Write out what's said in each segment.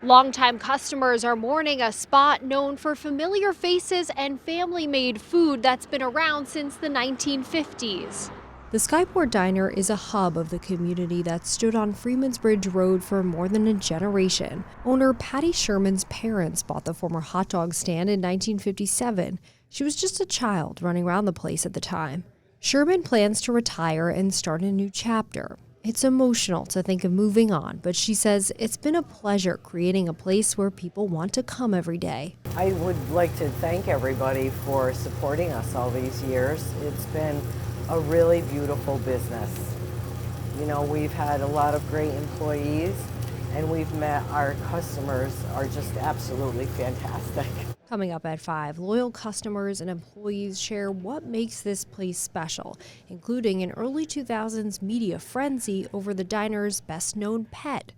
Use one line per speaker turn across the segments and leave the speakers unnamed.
Longtime customers are mourning a spot known for familiar faces and family-made food that's been around since the 1950s. The Skyport Diner is a hub of the community that stood on Freeman's Bridge Road for more than a generation. Owner Patty Sherman's parents bought the former hot dog stand in 1957. She was just a child running around the place at the time. Sherman plans to retire and start a new chapter. It's emotional to think of moving on, but she says it's been a pleasure creating a place where people want to come every day.
I would like to thank everybody for supporting us all these years. It's been a really beautiful business. You know, we've had a lot of great employees, and we've met our customers are just absolutely fantastic.
Coming up at 5, loyal customers and employees share what makes this place special, including an early 2000s media frenzy over the diner's best-known pet.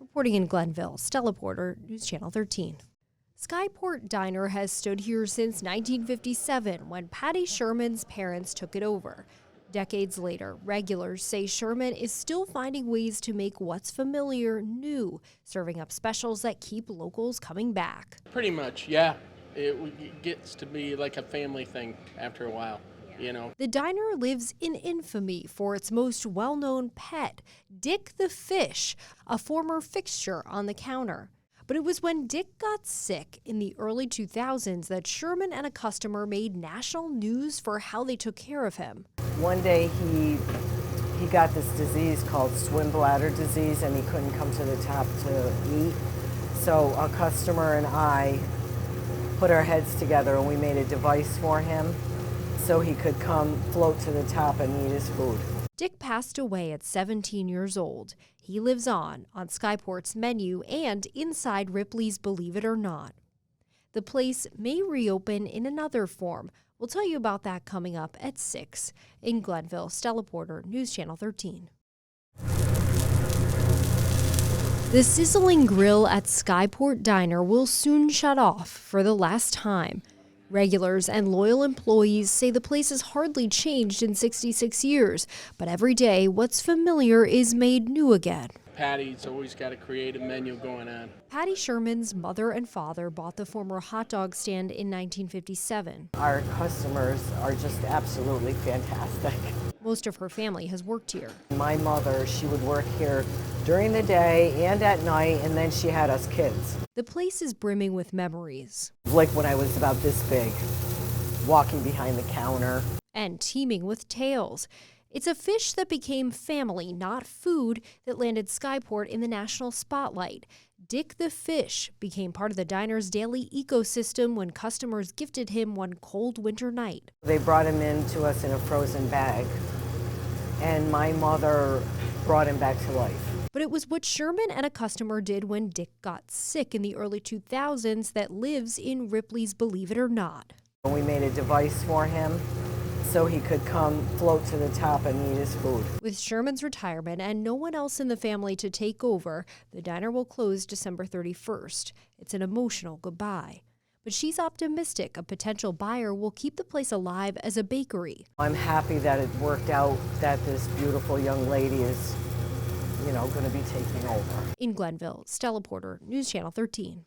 Reporting in Glenville, Stella Porter, News Channel 13. Skyport Diner has stood here since 1957 when Patty Sherman's parents took it over. Decades later, regulars say Sherman is still finding ways to make what's familiar new, serving up specials that keep locals coming back.
Pretty much, yeah. It gets to be like a family thing after a while, you know.
The diner lives in infamy for its most well-known pet, Dick the Fish, a former fixture on the counter. But it was when Dick got sick in the early 2000s that Sherman and a customer made national news for how they took care of him.
One day he got this disease called swim bladder disease, and he couldn't come to the top to eat. So a customer and I put our heads together and we made a device for him so he could come float to the top and eat his food.
Dick passed away at 17 years old. He lives on Skyport's menu and inside Ripley's Believe It or Not. The place may reopen in another form. We'll tell you about that coming up at 6. In Glenville, Stella Porter, News Channel 13. The sizzling grill at Skyport Diner will soon shut off for the last time. Regulars and loyal employees say the place has hardly changed in 66 years, but every day what's familiar is made new again.
Patty's always got a creative menu going on.
Patty Sherman's mother and father bought the former hot dog stand in 1957.
Our customers are just absolutely fantastic.
Most of her family has worked here.
My mother, she would work here during the day and at night, and then she had us kids.
The place is brimming with memories.
Like when I was about this big, walking behind the counter.
And teeming with tales. It's a fish that became family, not food, that landed Skyport in the national spotlight. Dick the Fish became part of the diner's daily ecosystem when customers gifted him one cold winter night.
They brought him in to us in a frozen bag, and my mother brought him back to life.
But it was what Sherman and a customer did when Dick got sick in the early 2000s that lives in Ripley's Believe It or Not.
We made a device for him so he could come float to the top and eat his food.
With Sherman's retirement and no one else in the family to take over, the diner will close December 31st. It's an emotional goodbye. But she's optimistic a potential buyer will keep the place alive as a bakery.
I'm happy that it worked out, that this beautiful young lady is, going to be taking over.
In Glenville, Stella Porter, News Channel 13.